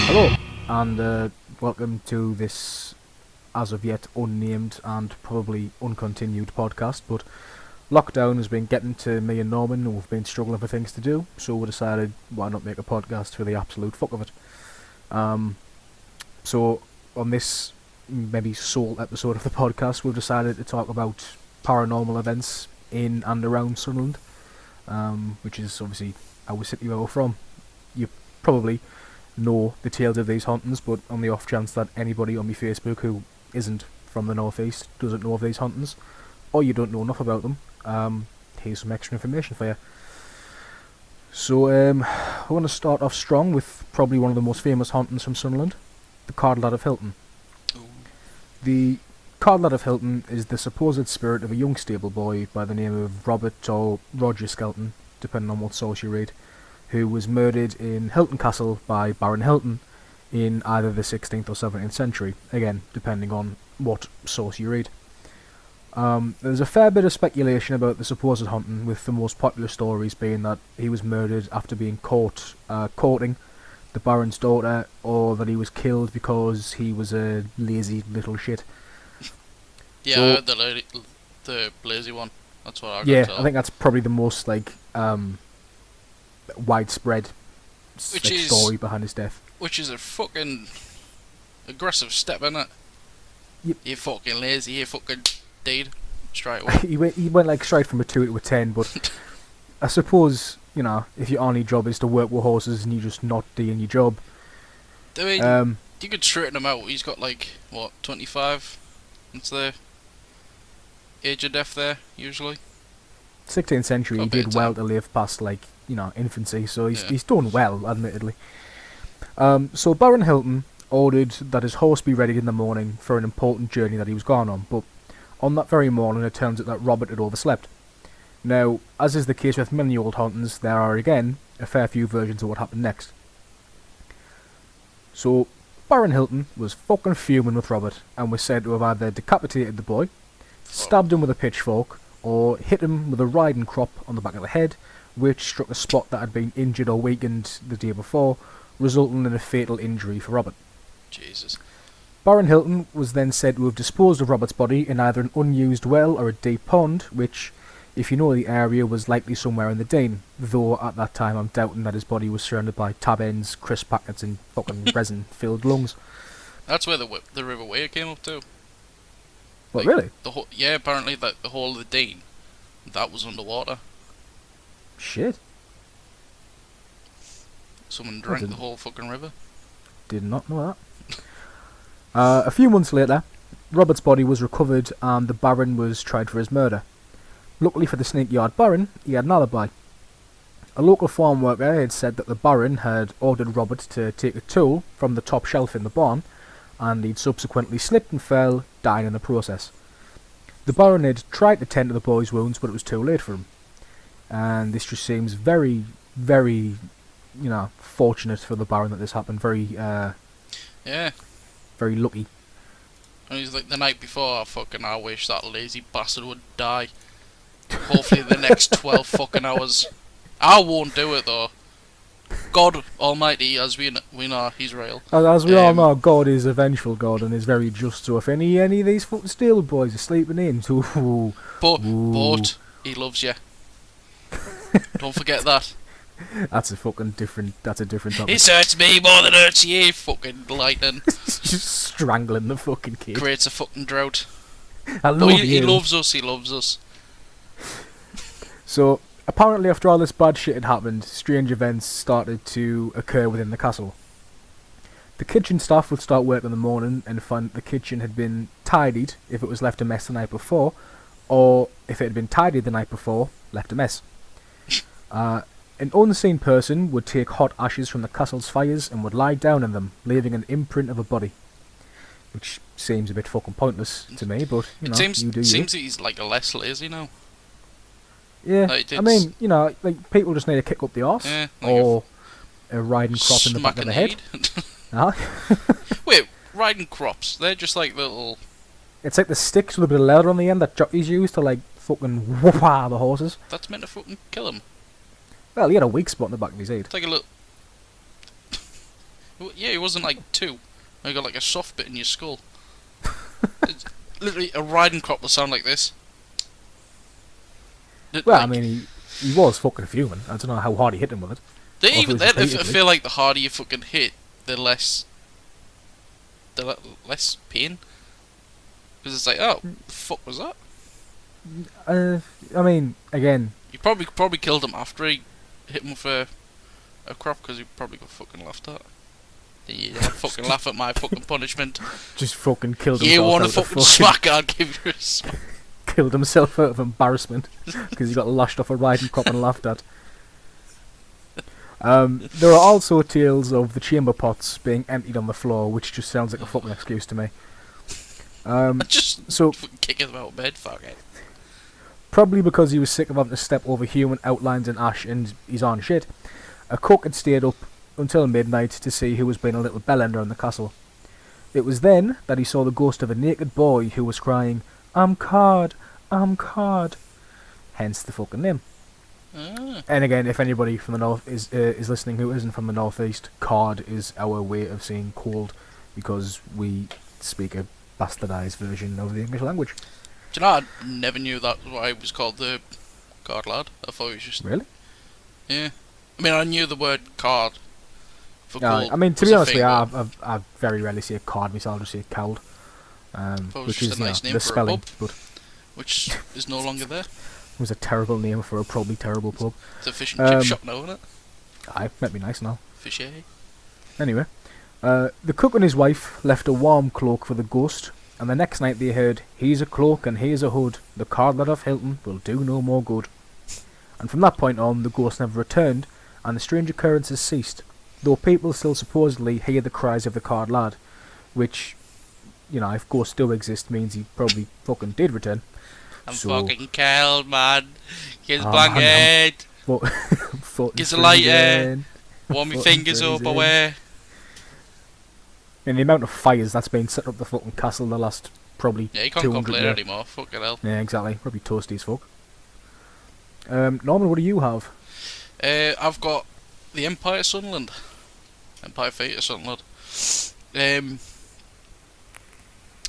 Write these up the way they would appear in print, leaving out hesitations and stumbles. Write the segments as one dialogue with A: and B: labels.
A: Hello, and welcome to this as of yet unnamed and probably uncontinued podcast, but lockdown has been getting to me and Norman, and we've been struggling for things to do, so we decided why not make a podcast for the absolute fuck of it. So on this maybe sole episode of the podcast, we've decided to talk about paranormal events in and around Sunderland, which is obviously our city where we're from. You probably know the tales of these hauntings, but on the off chance that anybody on my Facebook who isn't from the northeast doesn't know of these hauntings, or you don't know enough about them, here's some extra information for you. So I want to start off strong with probably one of the most famous hauntings from Sunderland, the Card Lad of Hilton.
B: Ooh.
A: The Card Lad of Hilton is the supposed spirit of a young stable boy by the name of Robert or Roger Skelton, depending on what source you read, who was murdered in Hilton Castle by Baron Hilton in either the 16th or 17th century, again, depending on what source you read. There's a fair bit of speculation about the supposed haunting, with the most popular stories being that he was murdered after being caught courting the Baron's daughter, or that he was killed because he was a lazy little shit.
B: Yeah,
A: So,
B: I heard the lazy one. That's what I got
A: yeah,
B: told.
A: I think that's probably the most widespread story behind his death.
B: Which is a fucking aggressive step, isn't it?
A: Yep.
B: You fucking lazy, you fucking deed. Straight away.
A: he went like straight from a 2 to a 10, but I suppose, you know, if your only job is to work with horses and you're just not doing your job.
B: I mean, you could straighten him out. He's got like, what, 25? That's the age of death there, usually.
A: 16th century, he did well to live past, like, you know, infancy, so he's done well, admittedly. So Baron Hilton ordered that his horse be ready in the morning for an important journey that he was going on, but on that very morning it turns out that Robert had overslept. Now, as is the case with many old hauntings, there are again a fair few versions of what happened next. So Baron Hilton was fucking fuming with Robert, and was said to have either decapitated the boy, stabbed him with a pitchfork, or hit him with a riding crop on the back of the head, which struck a spot that had been injured or weakened the day before, resulting in a fatal injury for Robert.
B: Jesus.
A: Baron Hilton was then said to have disposed of Robert's body in either an unused well or a deep pond, which, if you know the area, was likely somewhere in the Dean, though at that time I'm doubting that his body was surrounded by tab ends, crisp packets and fucking resin-filled lungs.
B: That's where the River Wear came up to.
A: What,
B: Like,
A: really?
B: Yeah, apparently the whole of the Dean, that was underwater.
A: Shit.
B: Someone drank the whole fucking river.
A: Did not know that. A few months later, Robert's body was recovered and the Baron was tried for his murder. Luckily for the Snake Yard Baron, he had an alibi. A local farm worker had said that the Baron had ordered Robert to take a tool from the top shelf in the barn, and he'd subsequently slipped and fell, dying in the process. The Baron had tried to tend to the boy's wounds, but it was too late for him. And this just seems very, very, you know, fortunate for the Baron that this happened. Very,
B: Yeah.
A: very lucky.
B: And he's like, the night before, I wish that lazy bastard would die. Hopefully the next 12 fucking hours. I won't do it though. God Almighty, as we know, he's real.
A: As we all know, God is a vengeful God and is very just. So if any of these fucking stable boys are sleeping in,
B: But he loves you. Don't forget that.
A: That's a different topic.
B: It hurts me more than it hurts you, fucking lightning.
A: Just strangling the fucking kid.
B: Creates a fucking drought.
A: I love you.
B: He loves us.
A: So, apparently after all this bad shit had happened, strange events started to occur within the castle. The kitchen staff would start work in the morning and find the kitchen had been tidied if it was left a mess the night before, or if it had been tidied the night before, left a mess. An unseen person would take hot ashes from the castle's fires and would lie down in them, leaving an imprint of a body. Which seems a bit fucking pointless to me, but, you know, you do you.
B: It seems that he's like less lazy now.
A: Yeah,
B: Like,
A: I mean, you know, like, people just need to kick up the arse,
B: Yeah, like
A: or a riding crop in the back of the head.
B: Wait, riding crops, they're just like little...
A: It's like the sticks with a bit of leather on the end that jockeys use to, like, fucking whoop-ah the horses.
B: That's meant to fucking kill him.
A: Well, he had a weak spot in the back of his head.
B: It's like a little... Yeah, he wasn't like 2. You got like a soft bit in your skull. It's literally a riding crop will sound like this.
A: Well, I mean, he was fucking fuming. I don't know how hard he hit him with it.
B: Even then, I feel like the harder you fucking hit, the less pain. Because it's like, oh, the fuck was that?
A: I mean, again,
B: You probably killed him after he hit him with a crop, because he probably got fucking laughed at. Yeah, fucking laugh at my fucking punishment.
A: just fucking killed himself.
B: You want a
A: out of
B: fucking smack? I'll give you a smack.
A: Killed himself out of embarrassment because he got lashed off a riding crop and laughed at. There are also tales of the chamber pots being emptied on the floor, which just sounds like a fucking excuse to me.
B: Just
A: so
B: fucking kicking him out of bed, fuck it.
A: probably because he was sick of having to step over human outlines in ash and his own shit, a cook had stayed up until midnight to see who was being a little bellender in the castle. It was then that he saw the ghost of a naked boy who was crying, I'm card, I'm card. Hence the fucking name. And again, if anybody from the north is listening who isn't from the northeast, card is our way of saying cold, because we speak a bastardised version of the English language.
B: Do you know, I never knew that was why it was called the card lad. I thought it was just...
A: Really?
B: Yeah. I mean, I knew the word card for cold.
A: I mean, to be honest with you, I very rarely see a card myself, I just see a cold. Which is
B: a nice name
A: the
B: for
A: spelling,
B: a pub,
A: but
B: which is no longer there.
A: it was a terrible name for a probably terrible pub.
B: It's a fish and chip shop now, isn't it?
A: Aye, might be nice now.
B: Fishy.
A: Anyway, the cook and his wife left a warm cloak for the ghost, and the next night they heard, here's a cloak and here's a hood, the card lad of Hilton will do no more good. And from that point on, the ghost never returned, and the strange occurrences ceased, though people still supposedly hear the cries of the card lad, which, you know, if ghosts do exist, means he probably fucking did return.
B: I'm fucking cold, man. Get a blanket. Get a lighter. Warm your fingers up away.
A: And the amount of fires that's been set up the fucking castle in the last probably 200
B: Yeah, you can't complain
A: years.
B: anymore. Fucking hell.
A: Yeah, exactly. Probably toasty as fuck. Norman, what do you have?
B: I've got the Empire Sunderland. Empire Theatre Sunderland.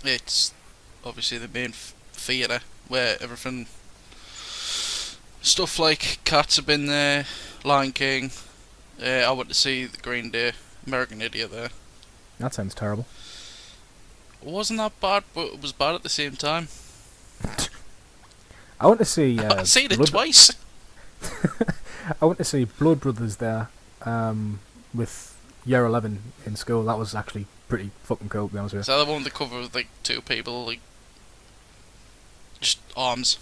B: It's obviously the main theatre where everything, stuff like Cats have been there, Lion King. I went to see the Green Day, American Idiot there.
A: That sounds terrible.
B: It wasn't that bad, but it was bad at the same time.
A: I went to see.
B: I've seen it twice.
A: I went to see Blood Brothers there, with year 11 in school. That was actually pretty fucking cool, to be honest with you.
B: Is that the one with the cover with like 2 people, like just arms?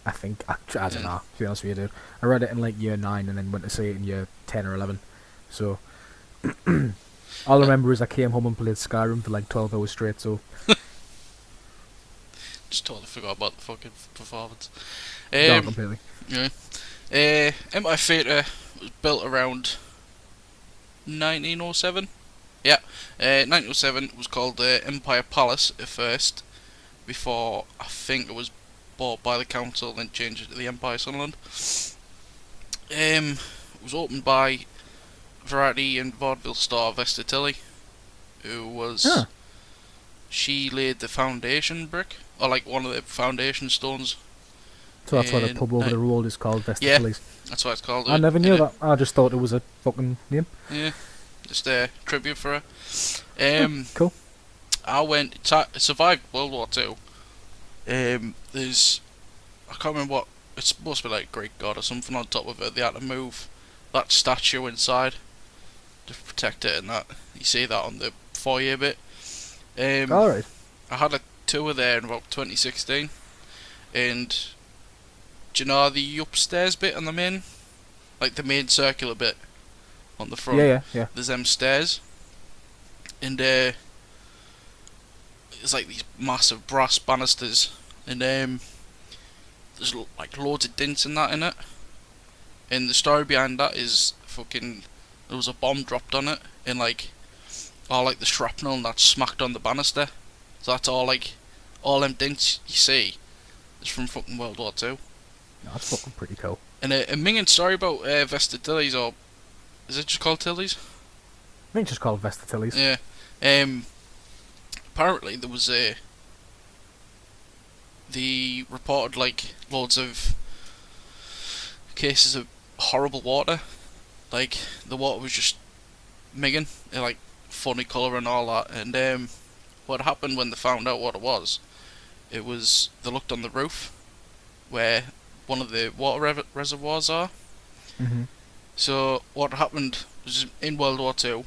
A: I think. I don't know, to be honest with you, dude. I read it in like year 9 and then went to see it in year 10 or 11. So, all I remember is I came home and played Skyrim for like 12 hours straight, so.
B: Just totally forgot about the fucking performance.
A: No, completely.
B: Yeah. Empire Theatre was built around 1907. Yeah, 1907 was called Empire Palace at first, before I think it was bought by the council and then changed it to the Empire Sunderland. It was opened by variety and vaudeville star Vesta Tilley, who was... She laid the foundation brick, or like one of the foundation stones.
A: So that's why the pub over the road is called Vesta Tilly's.
B: That's why it's called.
A: I never knew that. I just thought it was a fucking name.
B: Yeah, just a tribute for her.
A: Cool.
B: I went. It survived World War Two. There's, I can't remember what. It's supposed to be like Greek god or something on top of it. They had to move that statue inside to protect it, and that you see that on the foyer bit.
A: Alright.
B: I had a tour there in about 2016, and do you know the upstairs bit on the main, like the main circular bit on the front?
A: Yeah.
B: There's them stairs, and there's like these massive brass banisters, and there's like loads of dints and that in it. And the story behind that is fucking, there was a bomb dropped on it, and like all like the shrapnel and that smacked on the banister. So that's all them dints you see is from fucking World War Two.
A: That's fucking pretty cool.
B: And a minging story about Vesta Tilly's, or is it just called Tilly's?
A: think it's just called Vestatiles.
B: Yeah. Apparently there was they reported like loads of cases of horrible water. Like the water was just minging, like funny colour and all that. And what happened when they found out what it was they looked on the roof where one of the water reservoirs are.
A: Mm-hmm.
B: So what happened was in World War Two,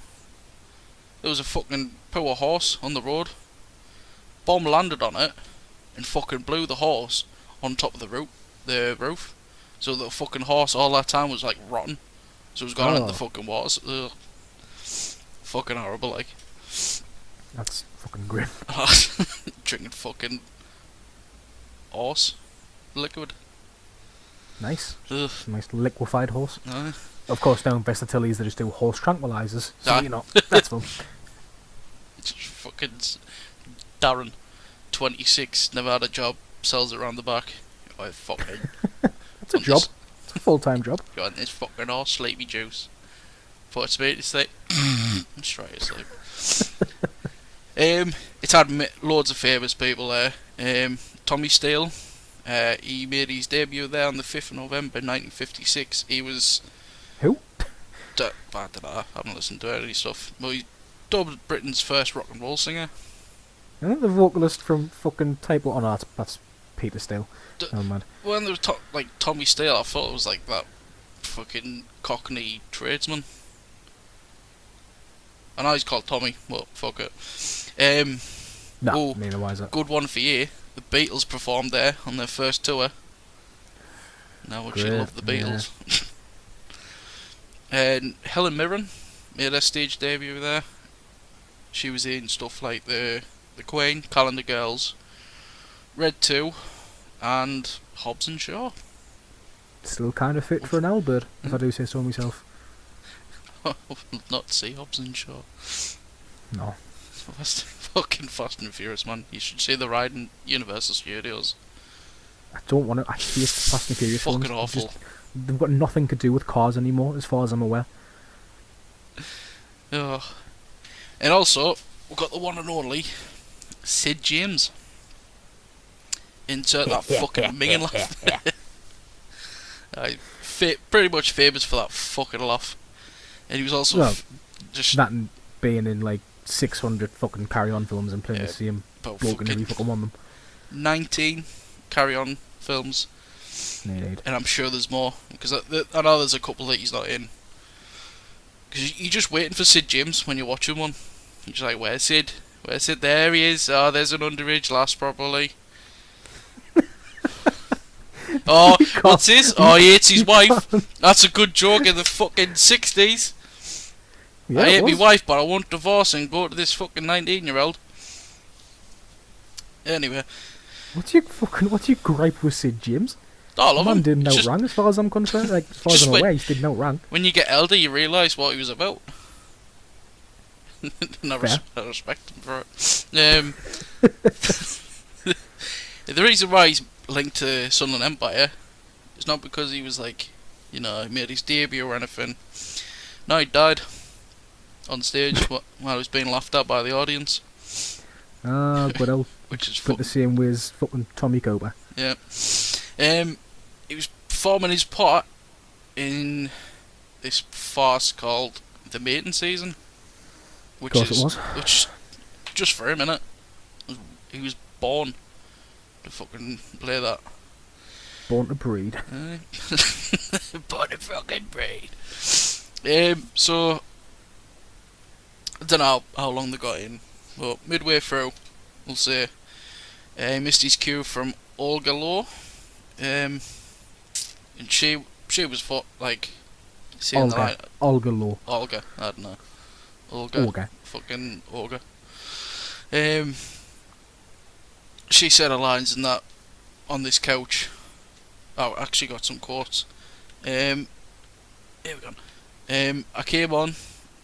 B: there was a fucking poor horse on the road. Bomb landed on it and fucking blew the horse on top of the roof. So the fucking horse all that time was like rotten. So it was gone in the fucking waters. Ugh. Fucking horrible, like.
A: That's fucking grim.
B: Drinking fucking horse liquid.
A: Nice.
B: Ugh.
A: Nice liquefied horse.
B: Aye.
A: Of course, down Vestatiles they just do horse tranquilizers. So,
B: Aye.
A: you know, that's fun.
B: It's just fucking Darren, 26, never had a job, sells it around the back. Oh, fucking.
A: It's a job. It's a full-time job.
B: Go on this fucking horse, sleepy juice. Put it to me to sleep. Straight to sleep. It's had loads of famous people there. Tommy Steele, he made his debut there on the 5th of November 1956. He was...
A: Who?
B: I don't know, I haven't listened to any stuff. But he's dubbed Britain's first rock and roll singer.
A: I think the vocalist from fucking Type... Oh no, that's Peter Steele. Oh man.
B: When there was like Tommy Steele, I thought it was like that fucking Cockney tradesman. I know he's called Tommy, but fuck it.
A: No, neither why is that.
B: Good one for you. The Beatles performed there on their first tour. Now would you love the Beatles? Yeah. And Helen Mirren made her stage debut there. She was in stuff like the Queen, Calendar Girls, Red 2, and Hobbs and Shaw.
A: Still kind of fit for an Albert, if I do say so myself.
B: Not to see Hobbs and Shaw.
A: No.
B: Fucking Fast and Furious, man. You should see the ride in Universal Studios.
A: I don't want to. I hate Fast and Furious
B: fucking
A: ones.
B: awful.
A: They've got nothing to do with cars anymore, as far as I'm aware.
B: Oh. And also, we've got the one and only Sid James. Insert that fucking minging laugh. Pretty much famous for that fucking laugh. And he was also just...
A: That and being in like 600 fucking Carry-On films and playing the same bloke in every fucking one of them. 19
B: Carry-On films.
A: Indeed.
B: And I'm sure there's more, because I know there's a couple that he's not in. Because you're just waiting for Sid James when you're watching one. You're just like, where's Sid? Where's Sid? There he is. Oh, there's an underage lass probably. Oh, what's this? Oh, he hates his wife. That's a good joke in the fucking 60s.
A: Yeah,
B: I hate my wife, but I won't divorce and go to this fucking 19-year-old. Anyway.
A: What's your gripe with Sid James?
B: I love him.
A: Man didn't know wrong as far as I'm concerned. Like, as far as I'm aware, he didn't know wrong.
B: When you get elder, you realise what he was about. And I respect him for it. The reason why he's linked to Sunderland Empire is not because he was like, he made his debut or anything. No, he died on stage while he was being laughed at by the audience.
A: Ah, good old.
B: Which is
A: the same way as fucking Tommy Cooper.
B: Yeah. He was performing his part in this farce called The Mating Season. Which just for him, innit? He was born to fucking play that.
A: Born to breed.
B: Born to fucking breed. So I don't know how long they got in, but midway through, we'll say, missed his cue from Olga Law, and she was like saying
A: Olga Law.
B: Olga, I don't know. Olga. Fucking Olga. She said her lines in that on this couch. Oh, I actually got some quotes. Here we go. I came on,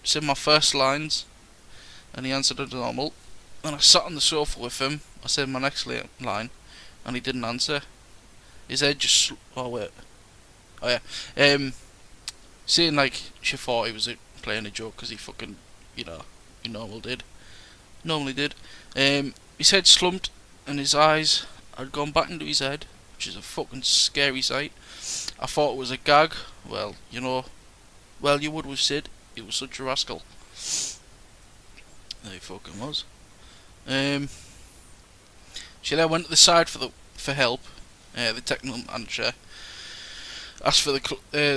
B: said my first lines, and he answered as normal. Then I sat on the sofa with him. I said my next line, and he didn't answer. His head just... saying like she thought he was playing a joke because he fucking you know, he normally did. His head slumped and his eyes had gone back into his head, which is a fucking scary sight. I thought it was a gag. Well, you know, you would with Sid. He was such a rascal. There he fucking was. She then went to the side for help. The technical manager asked for the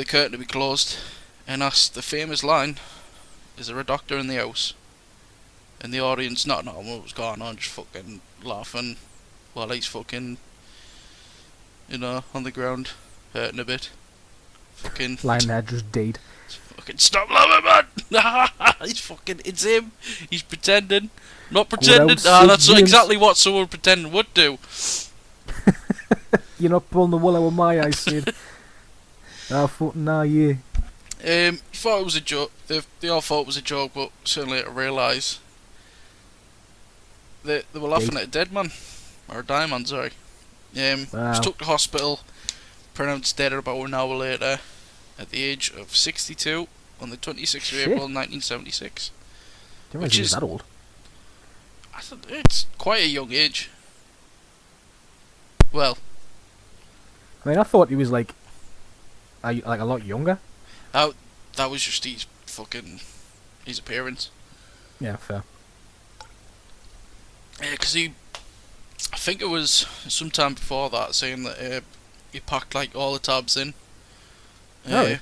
B: curtain to be closed and asked the famous line, "Is there a doctor in the house?" And the audience not knowing what was going on, just fucking laughing while he's fucking, you know, on the ground, hurting a bit. Fucking
A: lying there just dead.
B: Fucking stop laughing, man! It's him. He's pretending. Not pretending. That's exactly what someone pretending would do.
A: You're not pulling the wool out of my eyes, Sid. Yeah.
B: Thought it was a joke. They all thought it was a joke, but certainly to realise they were laughing at a dead man. Or a dying man, sorry. Was took to hospital, pronounced dead about an hour later, at the age of 62, on the 26th of April 1976.
A: Which is that old?
B: I thought it's quite a young age. Well,
A: I mean, I thought he was like a lot younger.
B: That was just his appearance.
A: Yeah, fair.
B: Yeah, because I think it was sometime before that, saying that he packed like all the tabs in.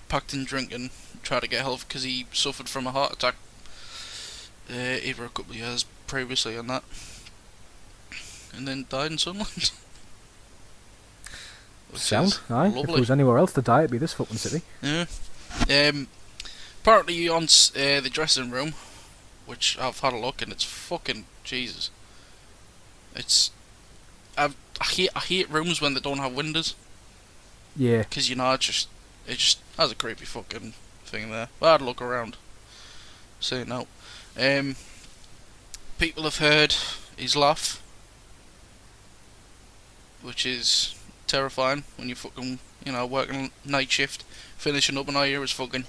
B: Packed in drink and tried to get help because he suffered from a heart attack over a couple of years previously on that, and then died in Sunderland.
A: Sound, aye.
B: Lovely.
A: If there was anywhere else to die, it'd be this fucking city.
B: Yeah. Apparently on the dressing room, which I've had a look, and it's fucking Jesus. I hate rooms when they don't have windows.
A: Yeah.
B: Because you know it just has a creepy fucking thing there. But I had a look around. Say no. People have heard his laugh, which is terrifying when you fucking, you know, working night shift, finishing up and all you hear is fucking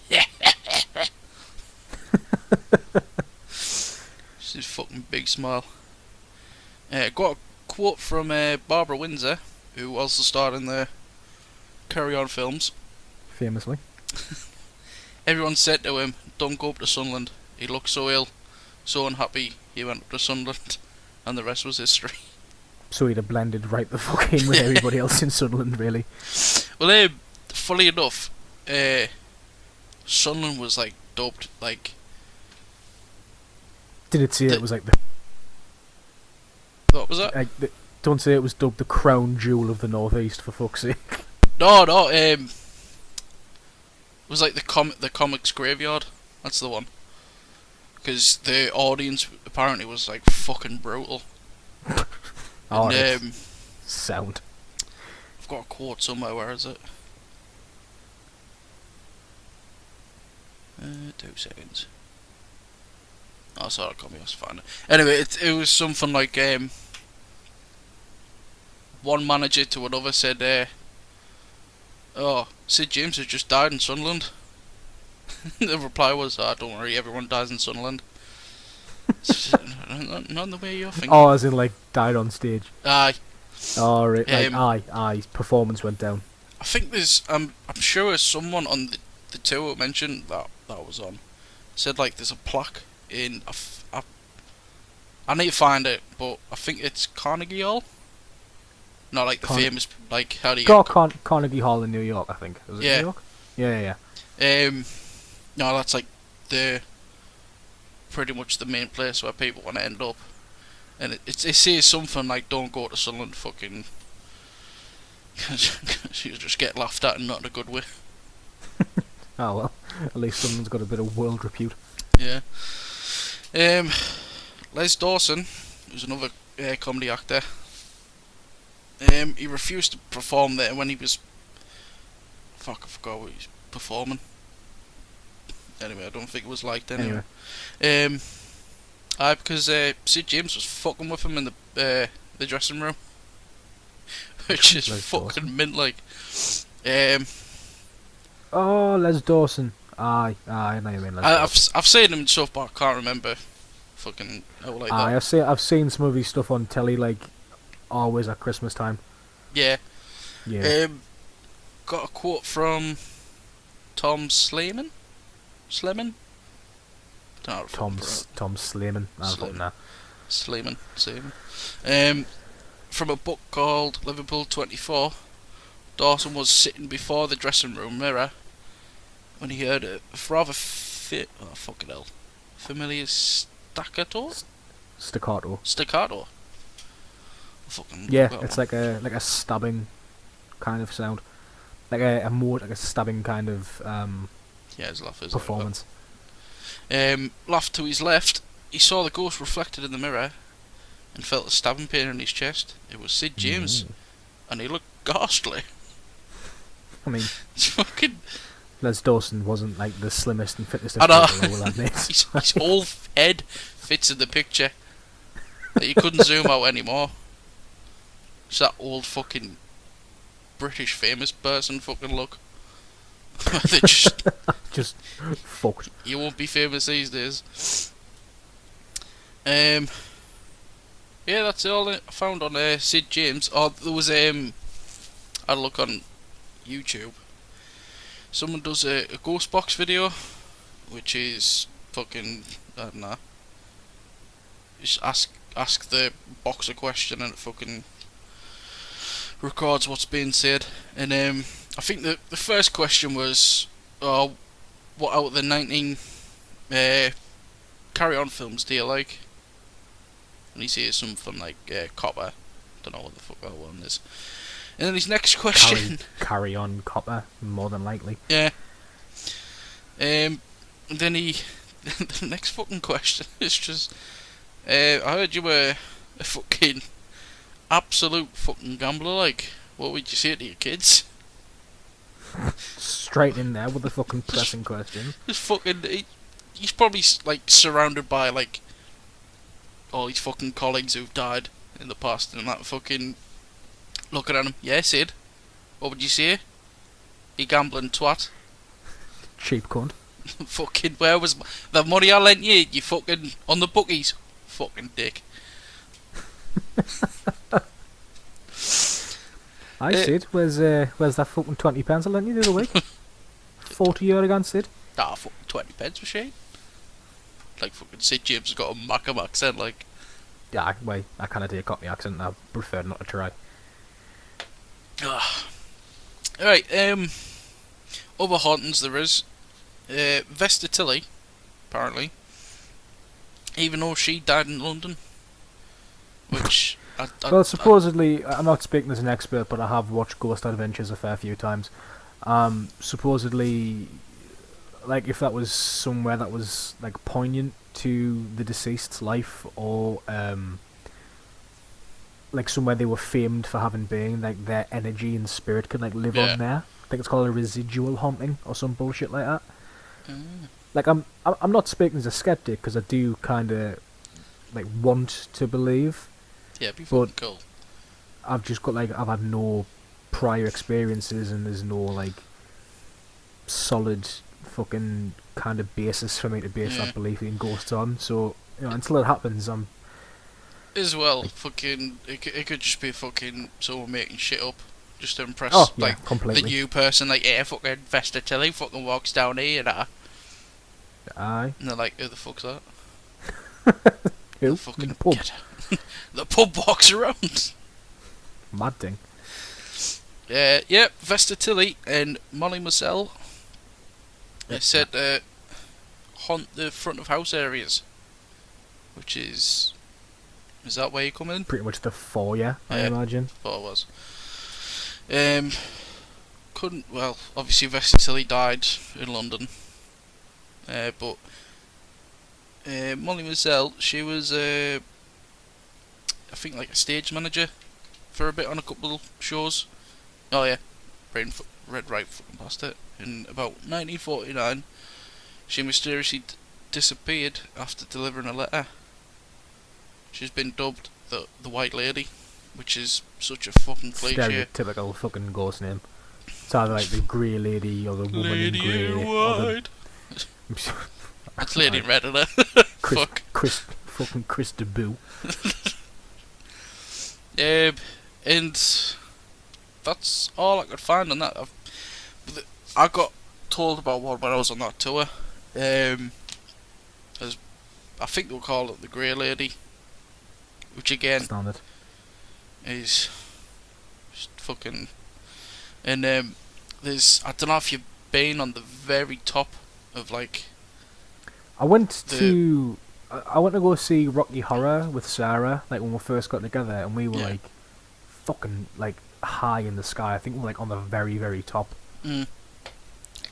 B: just his fucking big smile. Got a quote from Barbara Windsor, who also starred in the Carry On films.
A: Famously.
B: Everyone said to him, "Don't go up to Sunderland. He looked so ill, so unhappy, he went up to Sunderland," and the rest was history.
A: So he'd have blended right the fuck in with everybody else in Sunderland, really.
B: Well, fully enough, Sunderland was like dubbed like.
A: Did it say it was like the?
B: What was that?
A: Don't say it was dubbed the crown jewel of the northeast, for fuck's sake.
B: No, it was like the comics graveyard. That's the one. Because the audience apparently was like fucking brutal. And,
A: sound.
B: I've got a quote somewhere. Where is it? 2 seconds. Oh, sorry, I can't be able to find it. Anyway, it was something like one manager to another said, "Oh, Sid James has just died in Sunderland." The reply was, "Don't worry, everyone dies in Sunderland." Not the way you're thinking.
A: Oh, as in like died on stage.
B: Aye.
A: Oh, right. Aye. Performance went down.
B: I think there's. I'm sure there's someone on the tour mentioned that was on. Said like there's a plaque in. I need to find it, but I think it's Carnegie Hall. Not like the famous, like, how do you
A: Carnegie Hall in New York, I think. Was it New York? Yeah.
B: No, that's like pretty much the main place where people want to end up. And it says something like, "Don't go to Sunderland," fucking. Cause you just get laughed at and not in a good way.
A: Oh well, at least someone's got a bit of world repute.
B: Yeah. Les Dawson, who's another comedy actor. He refused to perform there when he was. Fuck, I forgot what he was performing. Anyway, I don't think it was liked anyway. Because Sid James was fucking with him in the dressing room, which is fucking mint, like.
A: Oh, Les Dawson. Aye, I know you mean.
B: I've seen him and stuff, but I can't remember fucking how like
A: Aye,
B: that.
A: I've seen some of his stuff on telly, like always at Christmas time.
B: Yeah.
A: Yeah.
B: Got a quote from Tom Sleeman. Sleeman.
A: Tom Sleeman. I don't know.
B: Sleeman. From a book called Liverpool 24. Dawson was sitting before the dressing room mirror when he heard a rather familiar staccato.
A: Yeah, it's like a stabbing kind of sound, like a more like a stabbing kind of
B: his laugh is
A: performance.
B: Laughed to his left. He saw the ghost reflected in the mirror and felt a stabbing pain in his chest. It was Sid James, and he looked ghastly.
A: I mean,
B: it's fucking.
A: Les Dawson wasn't like the slimmest and fittest
B: I
A: of
B: know.
A: people, I will admit.
B: His whole head fits in the picture. That you couldn't zoom out anymore. It's that old fucking British famous person fucking look. They
A: just fucked.
B: You won't be famous these days. Yeah, that's all I found on Sid James. Oh, there was I had a look on YouTube. Someone does a ghost box video, which is fucking, I don't know. Just ask the box a question and it fucking records what's being said. And I think the first question was, what out of the 19 Carry On films do you like? And he says something like Copper. Don't know what the fuck that one is. And then his next question.
A: Carry On Copper, more than likely.
B: Yeah. And then the next fucking question is just, I heard you were a fucking absolute fucking gambler. Like, what would you say to your kids?
A: Straight in there with the fucking pressing question.
B: Just fucking. He's probably like surrounded by like all his fucking colleagues who've died in the past, and that fucking looking at him. Yeah, Sid. What would you say? You gambling twat.
A: Cheap cunt.
B: Fucking, where was the money I lent you? You fucking on the bookies. Fucking dick.
A: Hi Sid, where's that fucking 20 pence I lent you the other week? 40 euro again, Sid.
B: Nah, fucking 20 pence for shit. Like fucking Sid James has got a Macam accent, like.
A: Yeah, I kind of do a Cockney accent. I prefer not to try.
B: Alright, other hauntings there is. Vesta Tilley, apparently. Even though she died in London. Which.
A: Well, supposedly, I'm not speaking as an expert, but I have watched Ghost Adventures a fair few times. Supposedly, like, if that was somewhere that was like poignant to the deceased's life, or like somewhere they were famed for having been, like their energy and spirit could like live on there. I think it's called a residual haunting or some bullshit like that. Like, I'm not speaking as a skeptic, because I do kind of like want to believe.
B: Yeah, it'd be fucking cool.
A: I've had no prior experiences, and there's no like solid fucking kind of basis for me to base that belief in ghosts on. So, you know, until it happens, I'm
B: as well. Fucking, it could just be fucking someone making shit up just to impress
A: completely.
B: The new person. Like, yeah, fucking Vesta Tilley fucking walks down here,
A: Aye.
B: And they're like, who the fuck's that?
A: Who?
B: Fucking
A: The pub.
B: The pub walks around.
A: Mad thing.
B: Yeah, Vesta Tilley and Molly Marcel. They said haunt the front of house areas, which is that where you come in?
A: Pretty much the foyer, I imagine.
B: Thought it was. Obviously Vesta Tilley died in London, but Molly Marcel, she was I think like a stage manager for a bit on a couple of shows. Oh yeah, read right fucking past it. In about 1949, she mysteriously disappeared after delivering a letter. She's been dubbed the White Lady, which is such a fucking cliche.
A: Stereotypical fucking ghost name. It's either like the Grey Lady or the Woman
B: Lady
A: in Grey
B: in
A: or the
B: White. It's Lady in Red, isn't it? Fuck.
A: Fucking Chris DeBoo.
B: And that's all I could find on that. I got told about one when I was on that tour. As I think they'll call it the Grey Lady, which again
A: Standard.
B: is just fucking. And there's, I don't know if you've been on the very top of like.
A: I went to go see Rocky Horror with Sarah, like when we first got together, and we were like fucking like high in the sky. I think we're like on the very, very top.
B: Mm.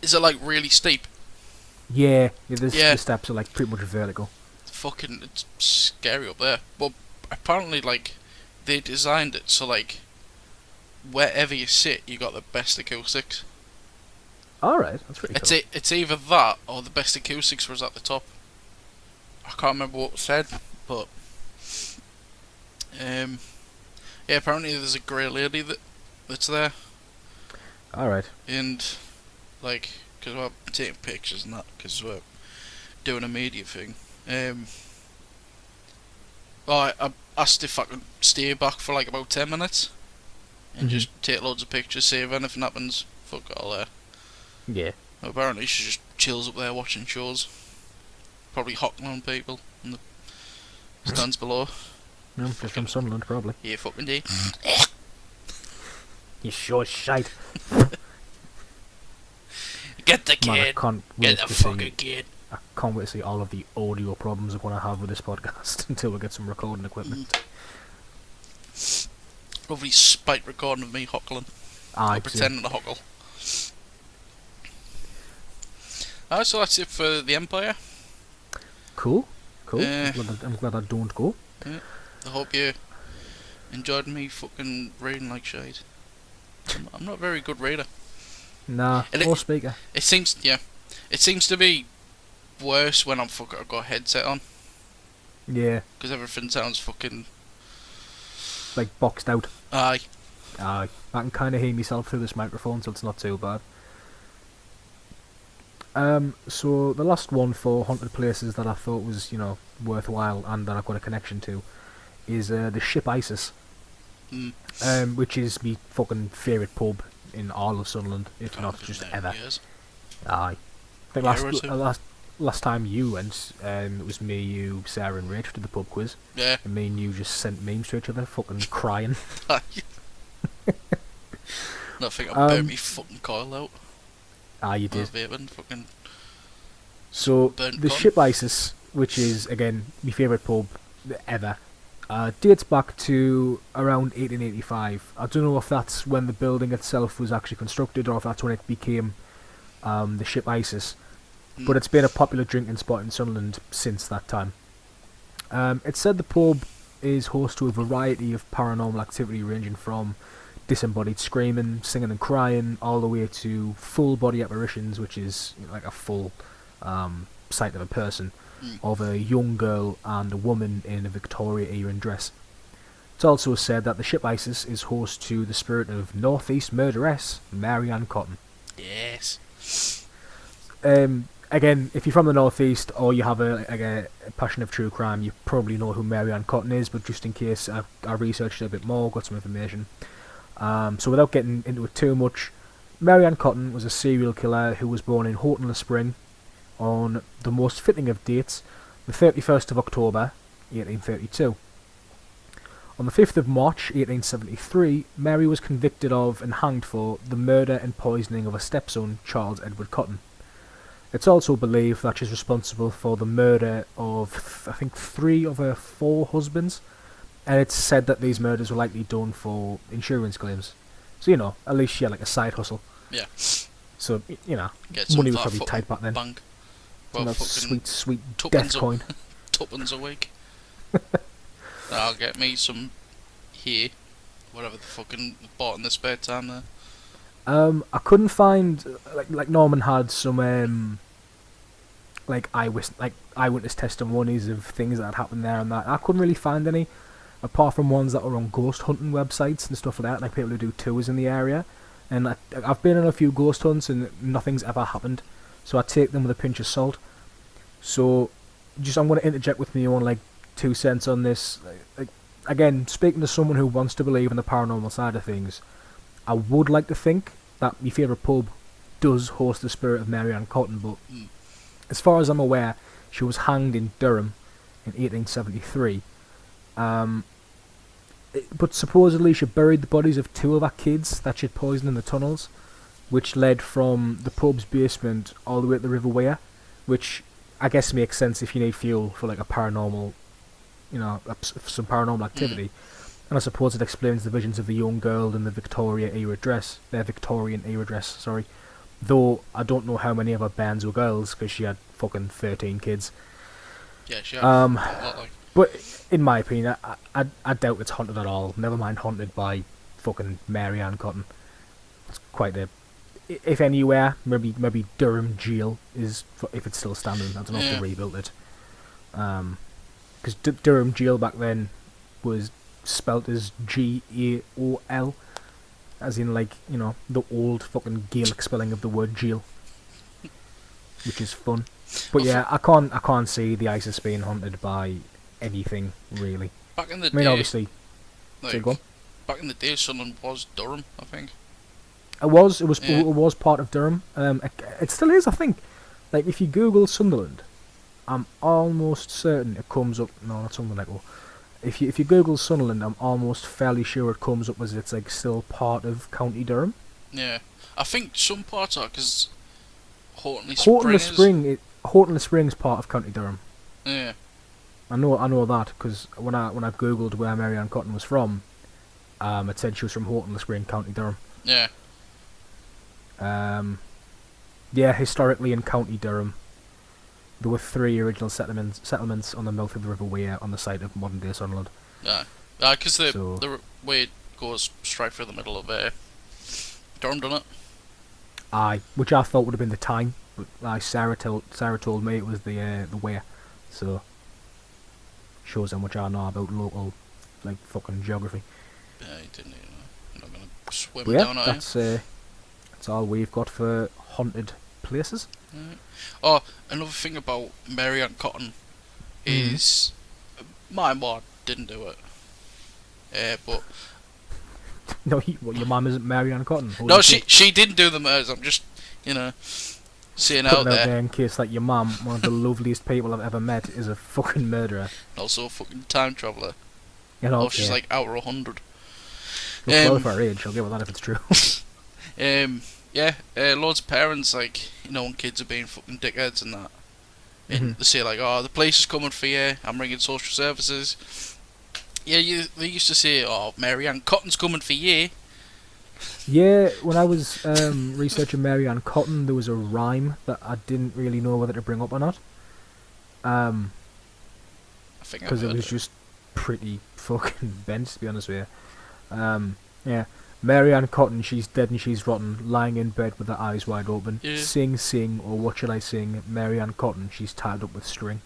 B: Is it like really steep?
A: Yeah, the steps are like pretty much vertical.
B: It's scary up there. But apparently, like, they designed it so like wherever you sit, you got the best acoustics.
A: Alright, that's pretty cool.
B: It's either that or the best acoustics was at the top. I can't remember what was said, but yeah, apparently there's a grey lady that's there.
A: Alright.
B: And like, because we're taking pictures and that, because we're doing a media thing. I asked if I could stay back for like about 10 minutes and just take loads of pictures, see if anything happens. Fuck all there.
A: Yeah.
B: Apparently she just chills up there watching shows. Probably hockling on people in the stands below.
A: No, just from Sunderland, probably.
B: Yeah, fucking D.
A: You sure shite.
B: Get the kid. Get the fucking kid.
A: I can't wait to see all of the audio problems I'm going to have with this podcast until we get some recording equipment.
B: Lovely spite recording of me hockling. Or pretending to hockle. So that's it for the Empire.
A: Cool. I'm glad I don't go.
B: Yeah. I hope you enjoyed me fucking reading like shite. I'm not a very good reader.
A: Nah, or speaker.
B: It seems to be worse when I've got a headset on.
A: Yeah.
B: Because everything sounds fucking
A: like boxed out.
B: Aye.
A: I can kind of hear myself through this microphone, so it's not too bad. So the last one for haunted places that I thought was, worthwhile and that I've got a connection to is the Ship Isis. Which is my fucking favourite pub in all of Sunderland, if not just ever.
B: Years.
A: Aye. I think last time you went, it was me, you, Sarah and Rach did the pub quiz.
B: Yeah.
A: And me and you just sent memes to each other, fucking crying.
B: I think I burnt me fucking coil out.
A: Ah, you did.
B: Fucking
A: so, the Ship Isis, which is, again, my favourite pub ever, dates back to around 1885. I don't know if that's when the building itself was actually constructed or if that's when it became the Ship Isis. But it's been a popular drinking spot in Sunderland since that time. It's said the pub is host to a variety of paranormal activity ranging from disembodied screaming, singing and crying, all the way to full body apparitions, which is like a full sight of a person, of a young girl and a woman in a Victoria era dress. It's also said that the Ship Isis is host to the spirit of Northeast murderess Mary Ann Cotton.
B: Yes.
A: Again, if you're from the Northeast or you have a passion of true crime, you probably know who Mary Ann Cotton is, but just in case, I researched it a bit more, got some information. So without getting into it too much, Mary Ann Cotton was a serial killer who was born in Horton-le-Spring on the most fitting of dates, the 31st of October, 1832. On the 5th of March, 1873, Mary was convicted of and hanged for the murder and poisoning of her stepson, Charles Edward Cotton. It's also believed that she's responsible for the murder of, I think, 3 of her 4 husbands, and it's said that these murders were likely done for insurance claims. So, at least she had like a side hustle.
B: Yeah.
A: So,
B: Get
A: money was probably tight back then.
B: Bank. Well,
A: that sweet death coin.
B: Tuppence a week. I'll get me some here. Whatever the fucking bought in the spare time there.
A: I couldn't find like Norman had some eyewitness testimonies of things that had happened there and that. I couldn't really find any, apart from ones that were on ghost hunting websites and stuff like that, like people who do tours in the area. And I've been on a few ghost hunts and nothing's ever happened. so I take them with a pinch of salt. So, I'm going to interject with my own 2 cents on this. Again, speaking to someone who wants to believe in the paranormal side of things, I would like to think that my favourite pub does host the spirit of Mary Ann Cotton, but as far as I'm aware, she was hanged in Durham in 1873. But supposedly she buried the bodies of 2 of her kids that she'd poisoned in the tunnels, which led from the pub's basement all the way to the River Wear, which I guess makes sense if you need fuel for a paranormal, some paranormal activity. And I suppose it explains the visions of the young girl in the Victorian era dress, sorry. Though I don't know how many of her bands were girls, because she had fucking 13 kids.
B: Yeah, she had a lot,
A: But in my opinion, I doubt it's haunted at all. Never mind haunted by fucking Mary Ann Cotton. It's quite a... If anywhere, maybe Durham Jail is, if it's still standing. I don't know if they rebuilt it. Because Durham Jail back then was spelt as Gaol, as in the old fucking Gaelic spelling of the word jail, which is fun. But yeah, I can't see the ISIS being haunted by anything really.
B: Back in the
A: day, obviously.
B: Go on. Back in the day, Sunderland was Durham, I think.
A: It was part of Durham. It still is, I think. If you Google Sunderland, I'm almost certain it comes up. No, not Sunderland. If you Google Sunderland, I'm almost fairly sure it comes up as it's still part of County Durham.
B: Yeah, I think some parts are because
A: Horton Springs part of County Durham.
B: Yeah,
A: I know that because when I googled where Mary Ann Cotton was from, it said she was from Horton Spring, County Durham.
B: Yeah.
A: Historically in County Durham, there were 3 original settlements on the mouth of the River Wear on the site of modern day Sunderland.
B: Yeah, because the way it goes straight through the middle of Durham, doesn't it?
A: Aye, which I thought would have been the time, but Sarah told me it was the Wear, so shows how much I know about local fucking geography.
B: Yeah, you didn't. You're not gonna swim down, are you?
A: That's all we've got for haunted places.
B: Right. Oh, another thing about Mary Ann Cotton is my mom didn't do it. But
A: no, your mum isn't Mary Ann Cotton.
B: No, she didn't do the murders. I'm just seeing out there
A: in case your mum, one of the loveliest people I've ever met, is a fucking murderer.
B: Also a fucking time traveller. She's out of 100.
A: Well, for her age, I'll give her that if it's true.
B: Loads of parents, when kids are being fucking dickheads and that. And they say, the police is coming for you, I'm ringing social services. Yeah, they used to say, Mary Ann Cotton's coming for you.
A: Yeah, when I was researching Mary Ann Cotton, there was a rhyme that I didn't really know whether to bring up or not. I think because it was just pretty fucking bent, to be honest with you. Yeah. Mary Ann Cotton, she's dead and she's rotten, lying in bed with her eyes wide open. Yeah. Sing, sing, or what shall I sing? Mary Ann Cotton, she's tied up with string.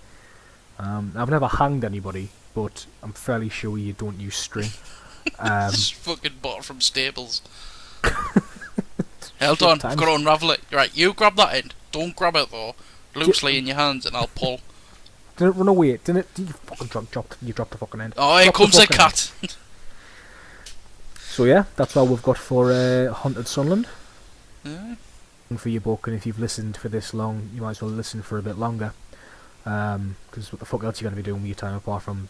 A: I've never hanged anybody, but I'm fairly sure you don't use string.
B: Just fucking bought from Staples. Hold on, I've got to unravel it. Right, you grab that end. Don't grab it though. Loosely in your hands and I'll pull.
A: Didn't it run away? Didn't it? You fucking dropped the fucking end.
B: Oh, here comes a cat.
A: So yeah, that's all we've got for Haunted Sunderland.
B: Yeah.
A: For your book, and if you've listened for this long, you might as well listen for a bit longer. Because what the fuck else are you going to be doing with your time apart from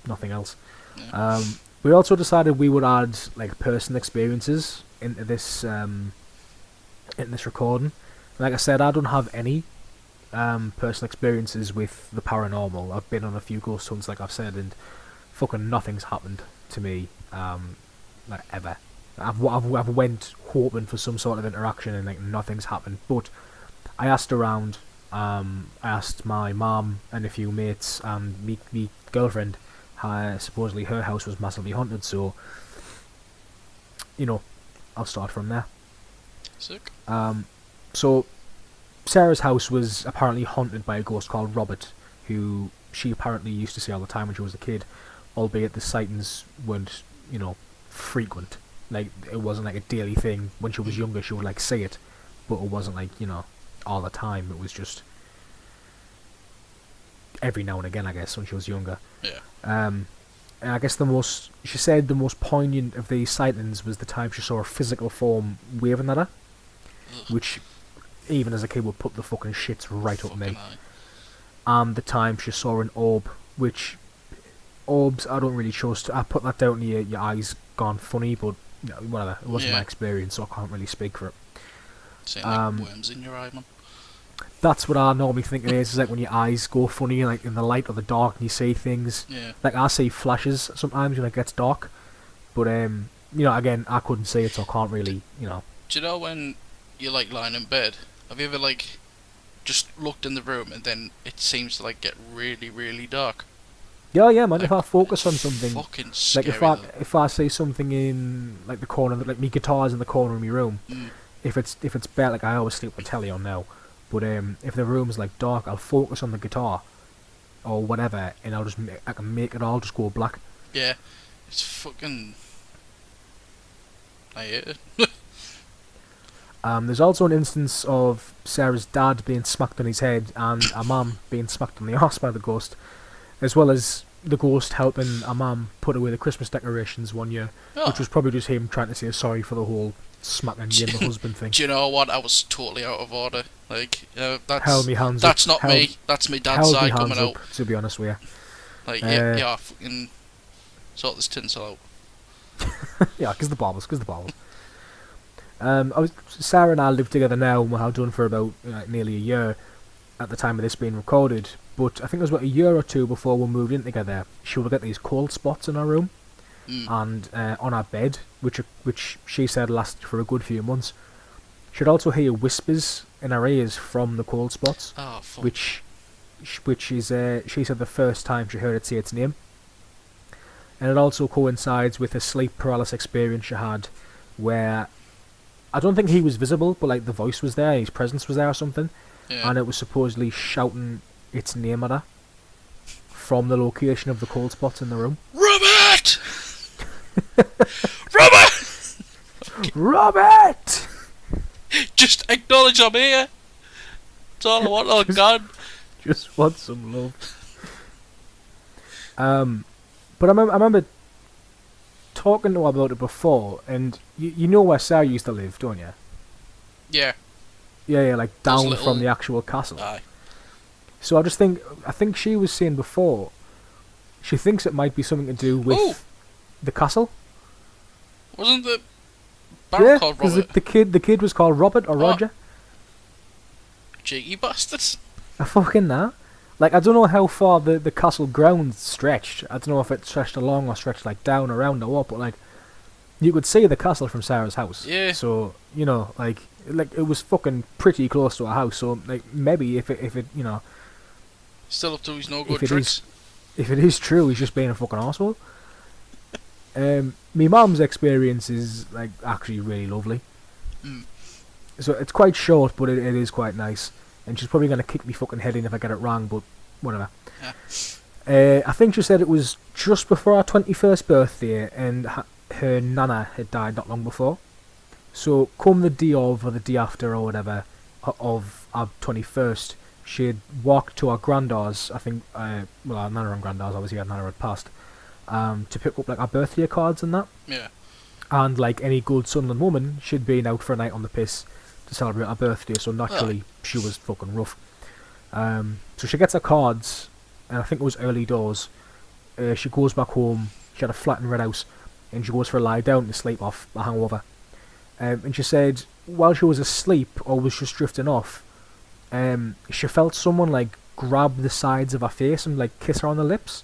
A: nothing else? Yeah. We also decided we would add personal experiences into this recording. Like I said, I don't have any personal experiences with the paranormal. I've been on a few ghost hunts, like I've said, and fucking nothing's happened to me. Ever. I've went hoping for some sort of interaction and nothing's happened. But I asked around. I asked my mum and a few mates and me girlfriend. Supposedly her house was massively haunted. So I'll start from there.
B: Sick.
A: So Sarah's house was apparently haunted by a ghost called Robert, who she apparently used to see all the time when she was a kid, albeit the sightings weren't frequent. It wasn't a daily thing. When she was younger she would see it, but it wasn't all the time. It was just every now and again, I guess, when she was younger.
B: Yeah.
A: And I guess she said the most poignant of these sightings was the time she saw a physical form waving at her, which, even as a kid, would put the fucking shits right up me. And the time she saw an orb, which, orbs I don't really trust. I put that down to your eyes gone funny, but whatever. It wasn't my experience, so I can't really speak for it.
B: Seeing like worms in your eye, man.
A: That's what I normally think it is like when your eyes go funny, like in the light or the dark, and you see things.
B: Yeah.
A: Like I see flashes sometimes when it gets dark, but again, I couldn't see it, so I can't really,
B: Do you know when you're like lying in bed? Have you ever like just looked in the room and then it seems to like get really, really dark?
A: Yeah, man.
B: Like,
A: if I focus on something,
B: fucking scary,
A: like if I see something in like the corner, like my guitar's in the corner of my room. If it's bare, like I always sleep with the telly on now. But if the room's like dark, I'll focus on the guitar or whatever, and I can make it all just go black.
B: Yeah, it's fucking. I hate it.
A: There's also an instance of Sarah's dad being smacked on his head and a mum being smacked on the arse by the ghost, as well as the ghost helping a mum put away the Christmas decorations one year, which was probably just him trying to say sorry for the whole smacking you and the husband thing.
B: Do you know what? I was totally out of order. Like, that's
A: held me hands
B: that's
A: up.
B: not me. That's my dad's side coming out.
A: To be honest with you.
B: Like, yeah, fucking sort this tinsel out.
A: Yeah, because the baubles. Sarah and I live together now, and we have done for about nearly a year at the time of this being recorded. But I think it was about a year or two before we moved in together. She would get these cold spots in her room and on her bed, which she said lasted for a good few months. She'd also hear whispers in her ears from the cold spots, which is she said the first time she heard it say its name. And it also coincides with a sleep paralysis experience she had, where I don't think he was visible, but like the voice was there, his presence was there or something, and it was supposedly shouting its name at her from the location of the cold spots in the room.
B: Robert! Robert!
A: Robert!
B: Just acknowledge I'm here. That's all I want. Oh God!
A: Just want some love. But I remember talking to her about it before, and you know where Sarah used to live, don't you?
B: Yeah.
A: Yeah, like down from the actual castle.
B: Aye.
A: So I think she was saying before, she thinks it might be something to do with the castle.
B: Wasn't the barrel called Robert?
A: The kid was called Robert or Roger.
B: Cheeky bastards.
A: I fucking know. Like, I don't know how far the castle grounds stretched. I don't know if it stretched along or stretched like down around or what, but like you could see the castle from Sarah's house.
B: Yeah.
A: So like it was fucking pretty close to her house. So like maybe if it
B: still up to his no good tricks.
A: If it is true, he's just being a fucking arsehole. My mum's experience is like actually really lovely. So it's quite short, but it is quite nice. And she's probably gonna kick me fucking head in if I get it wrong, but whatever. Yeah. I think she said it was just before our 21st birthday, and her nana had died not long before. So come the day of or the day after or whatever of our 21st, she had walked to our granddad's. I think, our nana and granddad's, obviously our nana had passed, to pick up like our birthday cards and that.
B: Yeah.
A: And like any good Sunderland woman, she'd been out for a night on the piss to celebrate her birthday, so naturally she was fucking rough. So she gets her cards, and I think it was early doors. She goes back home. She had a flat in Red House, and she goes for a lie down to sleep off a hangover. And she said while she was asleep or was just drifting off, she felt someone like grab the sides of her face and like kiss her on the lips,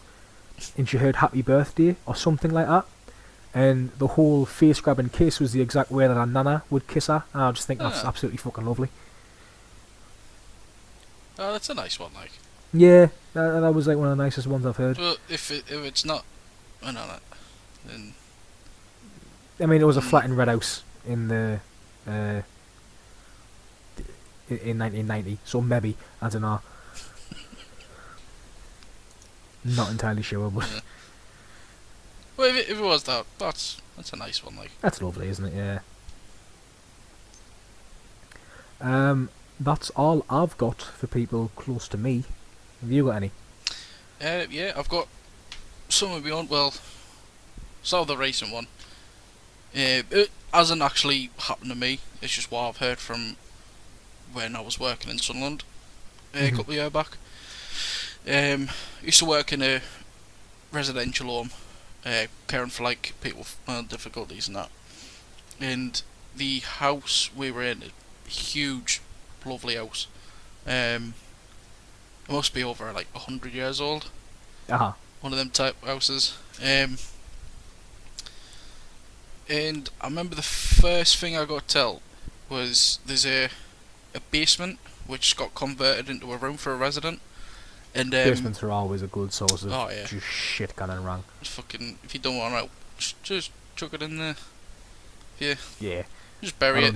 A: and she heard "Happy Birthday" or something like that. And the whole face grabbing kiss was the exact way that her nana would kiss her. And I just think that's absolutely fucking lovely.
B: Oh, that's a nice one, like.
A: Yeah, that was like one of the nicest ones I've heard.
B: But if it's not, I know that. Then.
A: I mean, it was a flat in Red House in the in 1990, so maybe I don't know. Not entirely sure, but.
B: Yeah. Well, if it was that, that's a nice one, like.
A: That's lovely, isn't it? Yeah. that's all I've got for people close to me. Have you got any?
B: Yeah, I've got some of my own. Well, sort of the recent one. It hasn't actually happened to me. It's just what I've heard from when I was working in Sunderland a couple of years back. Used to work in a residential home, caring for like people with difficulties and that. And the house we were in, a huge, lovely house. It must be over like 100 years old. One of them type houses. And I remember the first thing I got told was there's a basement which got converted into a room for a resident. And
A: basements are always a good source of just shit going wrong.
B: Fucking, if you don't want out, just chuck it in there. Yeah. Just bury it.
A: I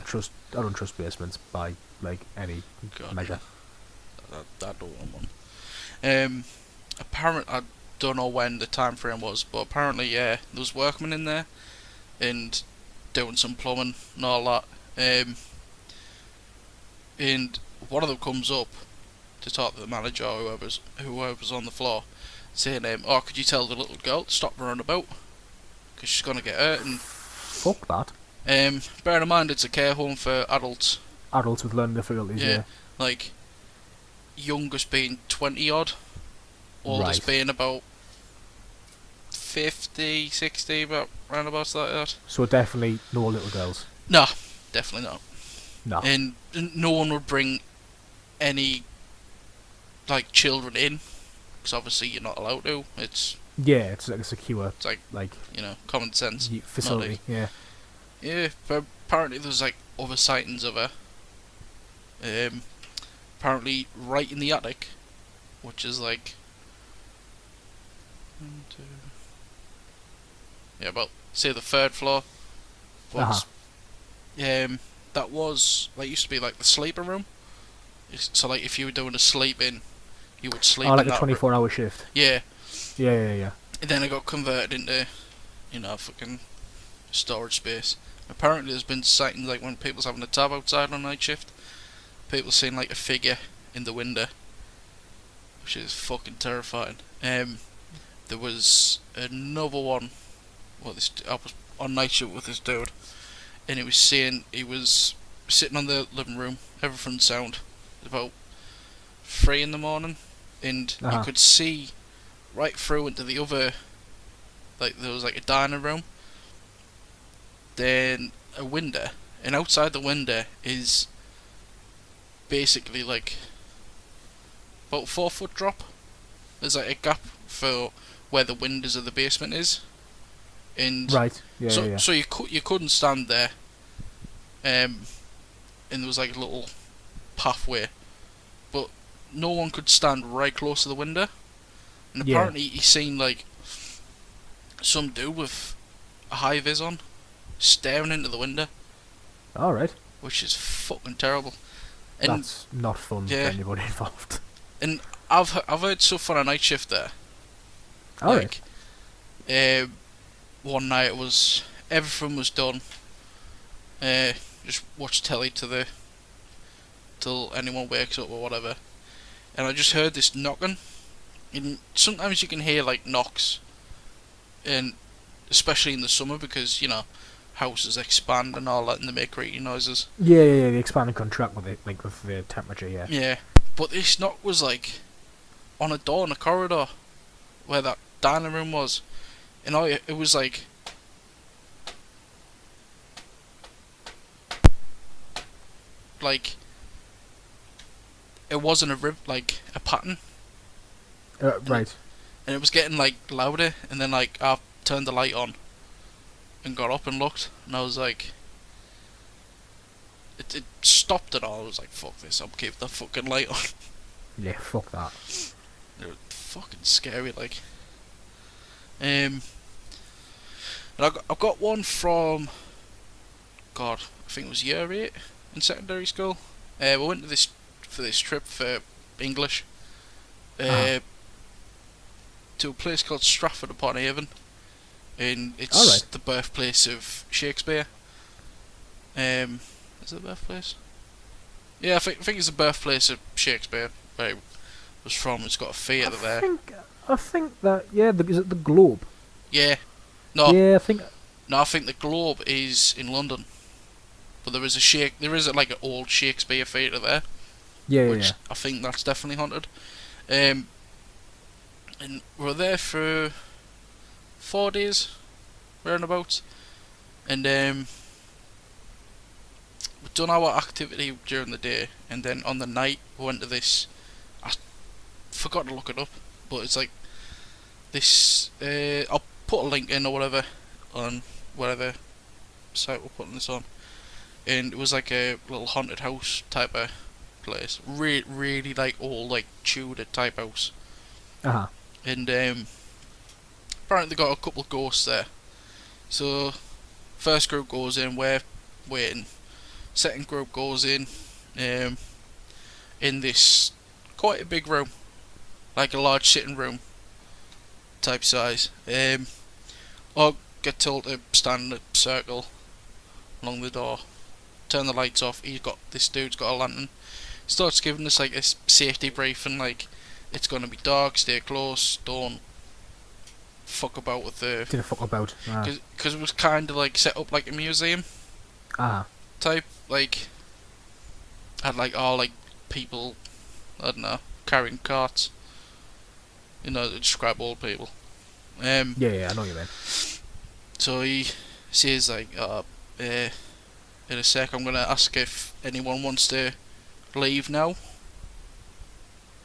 A: don't trust basements by like any measure.
B: I don't want one. Apparently, I don't know when the time frame was, but apparently, there was workmen in there and doing some plumbing and all that. And one of them comes up to talk to the manager or whoever's on the floor, saying, "Oh, could you tell the little girl to stop running about? Because she's gonna get hurt." And
A: fuck that.
B: Bear in mind, it's a care home for adults.
A: Adults with learning difficulties. Yeah.
B: Like youngest being 20 odd, oldest being about 50, 60, about roundabouts like that.
A: So definitely no little girls.
B: No, definitely not.
A: No.
B: And no one would bring any like children in, because obviously you're not allowed to. It's
A: like a secure. It's like
B: common sense
A: facility.
B: Yeah, but apparently there's like other sightings of her. Apparently right in the attic, which is like about say the third floor. Was, that was like used to be like the sleeper room. So like if you were doing a sleep in, you would sleep.
A: Like
B: in
A: a 24-hour shift.
B: Yeah.
A: Yeah.
B: And then it got converted into, fucking storage space. Apparently there's been sightings like when people's having a tab outside on night shift, people seeing like a figure in the window, which is fucking terrifying. There was another one. I was on night shift with this dude, and he was sitting on the living room, everything sound, about 3 in the morning, and you could see right through into the other, like there was like a dining room, then a window, and outside the window is basically like about 4-foot drop. There's like a gap for where the windows of the basement is, and so you couldn't stand there, and there was like a little pathway, but no one could stand right close to the window. And apparently he seen like some dude with a high vis on staring into the window.
A: Alright.
B: Which is fucking terrible. And
A: that's not fun for anybody involved.
B: And I've heard stuff on a night shift there.
A: Alright.
B: Like, one night everything was done. Just watch telly till anyone wakes up or whatever. And I just heard this knocking. And sometimes you can hear like knocks, and especially in the summer because houses expand and all that, and they make creaky noises.
A: Yeah, they expand and contract with it, like with the temperature. Yeah,
B: but this knock was like on a door in a corridor where that dining room was, and it was like it wasn't like a pattern.
A: Right.
B: And it was getting like louder, and then like I turned the light on and got up and looked, and I was like, it stopped it all. I was like, fuck this, I'll keep the fucking light on.
A: Yeah, fuck that.
B: They were fucking scary, like. And I've got one from, God, I think it was year 8 in secondary school. We went to this trip for English. To a place called Stratford upon Avon, and it's the birthplace of Shakespeare. Is it the birthplace? Yeah, I think it's the birthplace of Shakespeare, where he was from. It's got a theatre there.
A: I think that, yeah, is it the Globe?
B: Yeah. No,
A: Yeah, I think...
B: no, I think the Globe is in London. But there is like an old Shakespeare theatre there,
A: Yeah,
B: which
A: yeah.
B: I think that's definitely haunted. And we were there for 4 days, roundabouts, and we done our activity during the day, and then on the night we went to this. I forgot to look it up, but it's like this. I'll put a link in or whatever on whatever site we're putting this on, and it was like a little haunted house type of place, really like old, like Tudor type house,
A: Uh-huh.
B: and apparently they got a couple of ghosts there. So first group goes in, we're waiting. Second group goes in this quite a big room, like a large sitting room type size. Or get told to stand in a circle along the door, turn the lights off. This dude's got a lantern. Starts giving us like a safety briefing, like it's gonna be dark, stay close, don't fuck about with the.
A: Didn't fuck about.
B: Because it was kind of like set up like a museum
A: Ah.
B: type, like had like all like people, I don't know, carrying carts, to describe old people.
A: Yeah, I know what you mean.
B: So he says like, in a sec I'm gonna ask if anyone wants to leave now.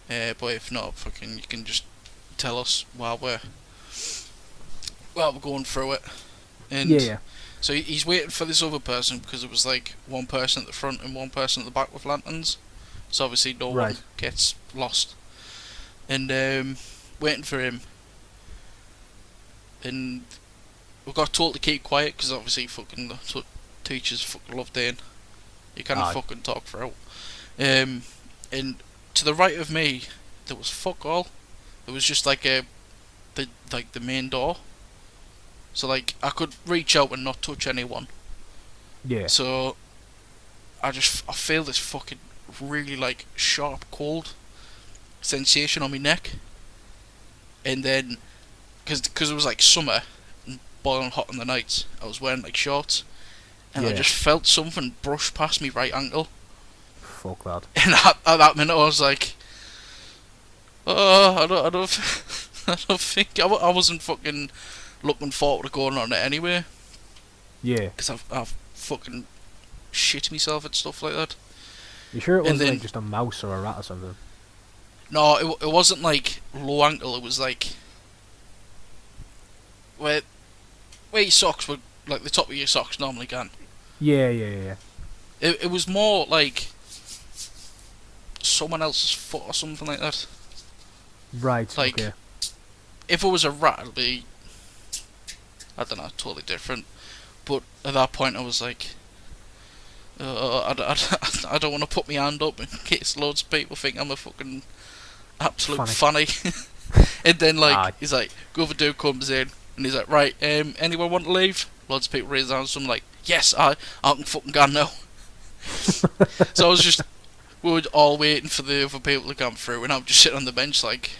B: But if not, fucking, you can just tell us while we're going through it. And
A: Yeah.
B: so he's waiting for this other person, because it was like one person at the front and one person at the back with lanterns. So obviously no one gets lost. And waiting for him. And we got told to keep quiet, because obviously fucking that's what teachers fucking love doing. You can't fucking talk throughout. And to the right of me, there was fuck all. There was just like the main door. So like I could reach out and not touch anyone.
A: Yeah.
B: So I feel this fucking really like sharp cold sensation on my neck, and then because it was like summer and boiling hot in the nights, I was wearing like shorts, and I just felt something brush past me right ankle.
A: Fuck that.
B: And at that minute I was like, oh, I don't think I wasn't fucking looking forward to going on it anyway.
A: Yeah.
B: Because I've fucking shit myself and stuff like that.
A: You sure it wasn't like just a mouse or a rat or something?
B: No, it wasn't like low ankle. It was like where your socks were, like the top of your socks normally can.
A: Yeah.
B: It was more like someone else's foot or something like that.
A: Right.
B: Like,
A: okay.
B: if it was a rat, it'd be, I don't know, totally different. But at that point, I was like, I don't want to put my hand up in case loads of people think I'm a fucking absolute funny. And then he's like, the other dude comes in and he's like, right, anyone want to leave? Loads of people raise their hands. So I'm like, yes, I can fucking go now. So I was just, we were all waiting for the other people to come through, and I'm just sitting on the bench like,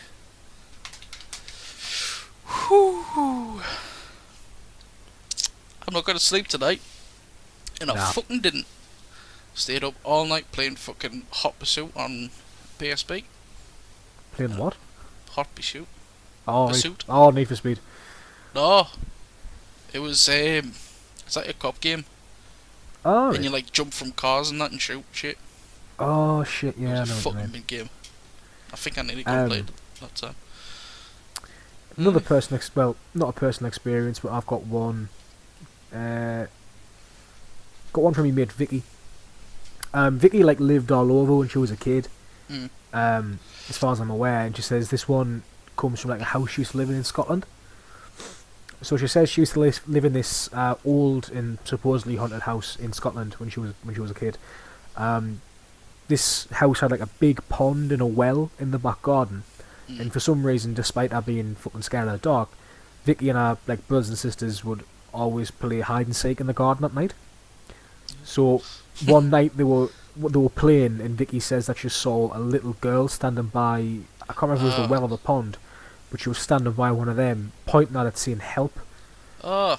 B: whew, I'm not going to sleep tonight. And I fucking didn't. Stayed up all night playing fucking Hot Pursuit on PSP.
A: Playing what?
B: Hot Pursuit.
A: Oh,
B: Pursuit.
A: Oh, Need for Speed.
B: No. It was, it's like a cop game.
A: Oh,
B: and you like jump from cars and that and shoot shit.
A: Oh shit, yeah,
B: it
A: I
B: was
A: know
B: a
A: what you
B: fucking
A: mean.
B: big game. I think I nearly completed that time.
A: Another personal, well, not a personal experience, but I've got one. Got one from my mate Vicky. Vicky lived all over when she was a kid. As far as I'm aware, and she says this one comes from a house she used to live in Scotland. So she says she used to live in this old and supposedly haunted house in Scotland when she was a kid. This house had a big pond and a well in the back garden, and for some reason, despite her being fucking scared of the dark, Vicky and her brothers and sisters would always play hide and seek in the garden at night. So one night they were they were playing, and Vicky says that she saw a little girl standing by. I can't remember if it was the well or the pond, but she was standing by one of them, pointing at it, saying "help."
B: Oh.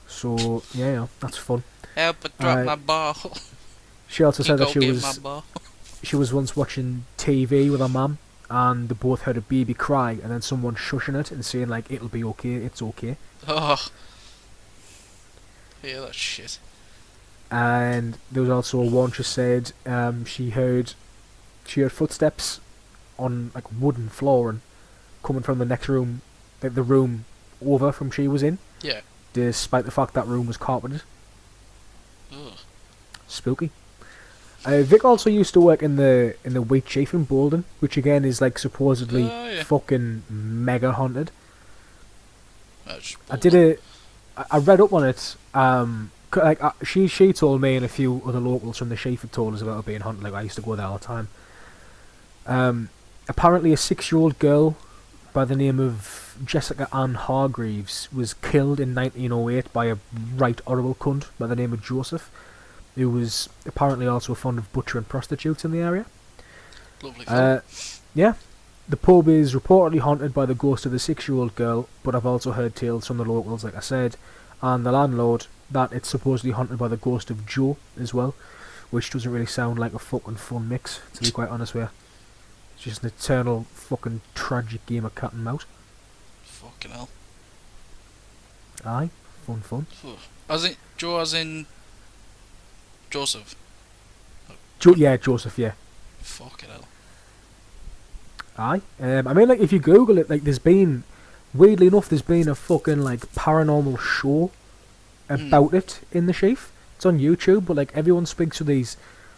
A: So yeah, that's fun.
B: Help! But drop my ball.
A: She also said that
B: she
A: was once watching TV with her mum, and they both heard a baby cry, and then someone shushing it and saying like, "It'll be okay, it's okay."
B: Oh. Yeah, that's shit.
A: And there was also one she said she heard footsteps on like wooden flooring coming from the next room, like the room over from she was in.
B: Yeah.
A: Despite the fact that room was carpeted.
B: Ugh.
A: Spooky. Vic also used to work in the Wheat Chief in Bolden, which again is like supposedly fucking mega haunted. I read up on it. She told me, and a few other locals from the Sheaf had told us about it being haunted. Like I used to go there all the time. Apparently, a 6-year-old girl by the name of Jessica Ann Hargreaves was killed in 1908 by a right horrible cunt by the name of Joseph, who was apparently also fond of butchering prostitutes in the area.
B: Lovely.
A: Yeah. The pub is reportedly haunted by the ghost of the 6-year-old girl, but I've also heard tales from the locals, like I said, and the landlord, that it's supposedly haunted by the ghost of Joe as well, which doesn't really sound like a fucking fun mix, to be quite honest with you. It's just an eternal fucking tragic game of cat and mouse.
B: Fucking hell.
A: Aye, fun.
B: As in Joe, as in Joseph.
A: Joseph, yeah.
B: Fucking hell.
A: Aye. I mean, like, if you Google it, like, weirdly enough, there's been a fucking, like, paranormal show about it in the Sheaf. It's on YouTube, but, like, everyone speaks with these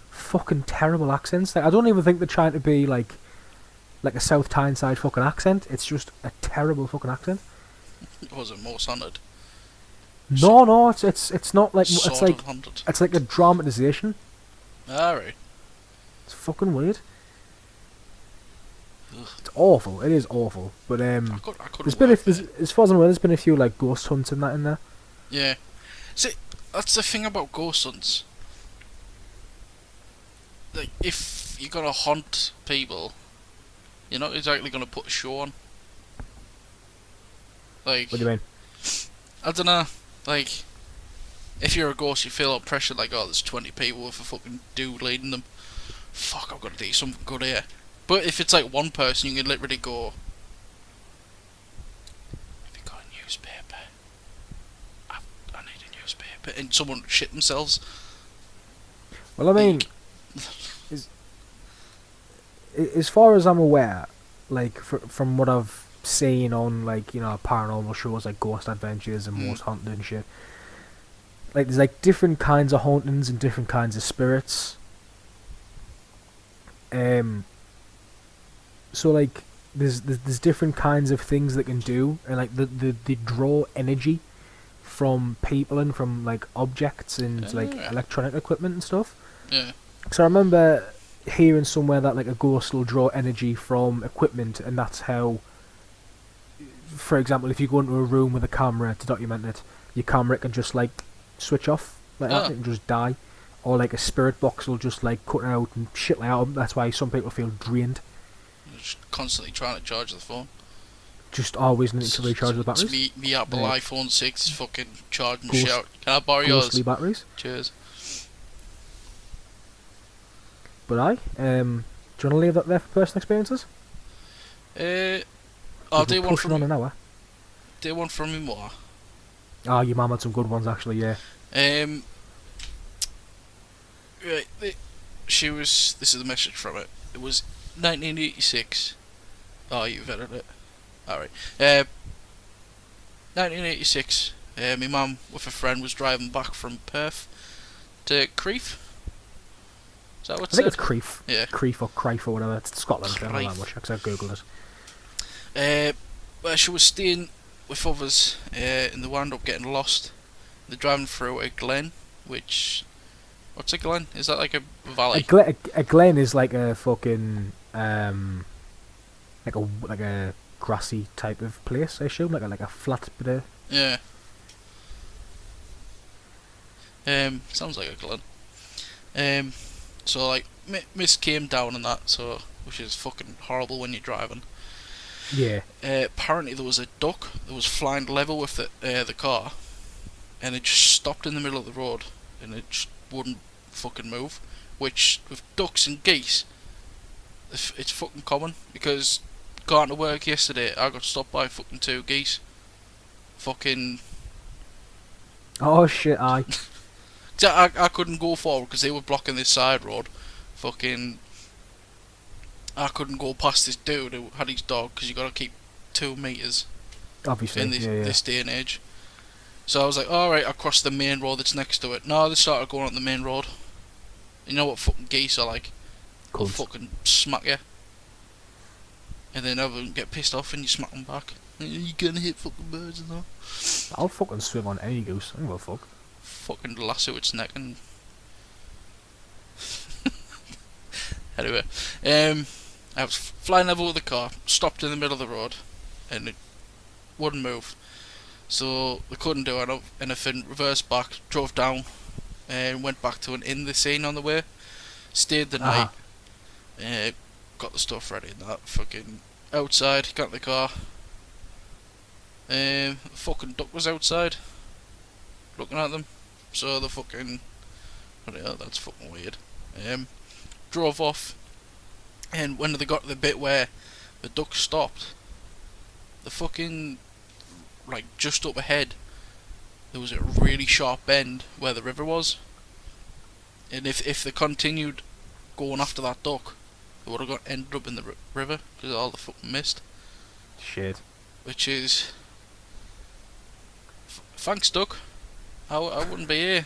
A: fucking terrible accents. Like, I don't even think they're trying to be, like a South Tyneside fucking accent. It's just a terrible fucking accent.
B: Was it more haunted?
A: No, it's not like...
B: Haunted.
A: It's like a dramatization.
B: Alright.
A: It's fucking weird.
B: Ugh.
A: It's awful. It is awful. But as far as I'm aware, there's been a few like ghost hunts and that in there.
B: Yeah. See, that's the thing about ghost hunts. Like, if you're gonna haunt people, you're not exactly gonna put a show on. Like,
A: what do you mean?
B: I don't know. Like, if you're a ghost, you feel up pressure. Like, oh, there's 20 people with a fucking dude leading them. Fuck, I've got to do something good here. But if it's like one person, you can literally go, have you got a newspaper? I need a newspaper. And someone would shit themselves.
A: Well, I mean, as far as I'm aware, like, from what I've seen on, like, you know, paranormal shows like Ghost Adventures and Most Haunted and shit, like, there's like different kinds of hauntings and different kinds of spirits. So like there's different kinds of things they can do, and like they draw energy from people and from like objects and like electronic equipment and stuff.
B: Yeah.
A: So I remember hearing somewhere that like a ghost will draw energy from equipment, and that's how, for example, if you go into a room with a camera to document it, your camera can just like switch off like that and just die, or like a spirit box will just like cut out and shit like that. That's why some people feel drained.
B: Just constantly trying to charge the phone.
A: Just always needing to recharge the batteries.
B: Me Apple iPhone 6 is fucking charging shit out. Can I borrow yours?
A: Ghostly batteries.
B: Cheers.
A: But do you want to leave that there for personal experiences?
B: I'll do one from
A: on an hour.
B: Do one from me more.
A: Oh, your mum had some good ones actually, yeah.
B: Right, this is the message from it. It was 1986. Oh, you've edited it. Alright. 1986. My mum with a friend was driving back from Perth to Crieff. Is that what it
A: I think it's Crieff.
B: Yeah.
A: Crieff or Crife or whatever. It's Scotland. I don't know that much because I googled
B: it. Where she was staying with others, and they wound up getting lost. They're driving through a glen, which... What's a glen? Is that like a valley?
A: A glen is like a fucking like a grassy type of place, I assume, like a flat bit of...
B: Yeah. Sounds like a glen. So like mist came down and that, so which is fucking horrible when you're driving.
A: Yeah.
B: Apparently there was a duck that was flying level with the car, and it just stopped in the middle of the road, and it just wouldn't fucking move. Which with ducks and geese, it's fucking common, because going to work yesterday, I got stopped by fucking 2 geese. Fucking.
A: Oh shit, aye.
B: I couldn't go forward because they were blocking this side road. Fucking. I couldn't go past this dude who had his dog, because you got to keep 2 metres
A: Obviously,
B: in this day and age. So I was like, alright, I'll cross the main road that's next to it. No, they started going on the main road. You know what fucking geese are like? They'll fucking smack you. And then everyone get pissed off and you smack them back. You gonna hit fucking birds and all.
A: I'll fucking swim on any goose. I don't give a fuck.
B: Fucking lasso its neck and... Anyway, I was flying level with the car, stopped in the middle of the road, and it wouldn't move. So we couldn't do anything, reversed back, drove down, and went back to an inn the scene on the way. Stayed the night, got the stuff ready and that, fucking outside, got in the car. The fucking duck was outside, looking at them. So the fucking... Oh yeah, that's fucking weird. Drove off, and when they got to the bit where the duck stopped, the fucking... like just up ahead, there was a really sharp bend where the river was. And if they continued going after that duck, they would have ended up in the river because of all the fucking mist.
A: Shit.
B: Which is... thanks, duck. I wouldn't be here.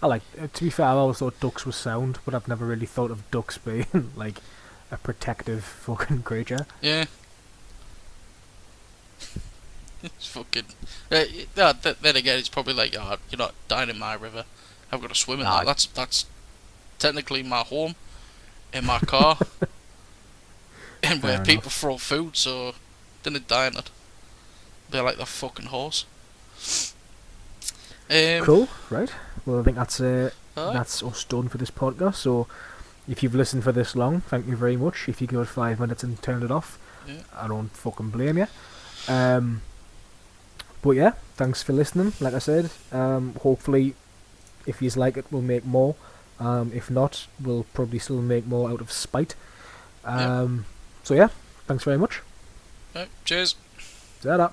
A: To be fair, I always thought ducks were sound, but I've never really thought of ducks being like a protective fucking creature.
B: Yeah. It's fucking... then again, it's probably like, oh, you're not dying in my river. I've got to swim in that. That's technically my home, in my car, and where people throw food, so didn't die in it. Be like the fucking horse.
A: Cool, right? Well, I think that's us done for this podcast. So, if you've listened for this long, thank you very much. If you go 5 minutes and turned it off, I don't fucking blame you. But yeah, thanks for listening. Like I said, hopefully, if you like it, we'll make more. If not, we'll probably still make more out of spite. So yeah, thanks very much.
B: Cheers.
A: Ta-da.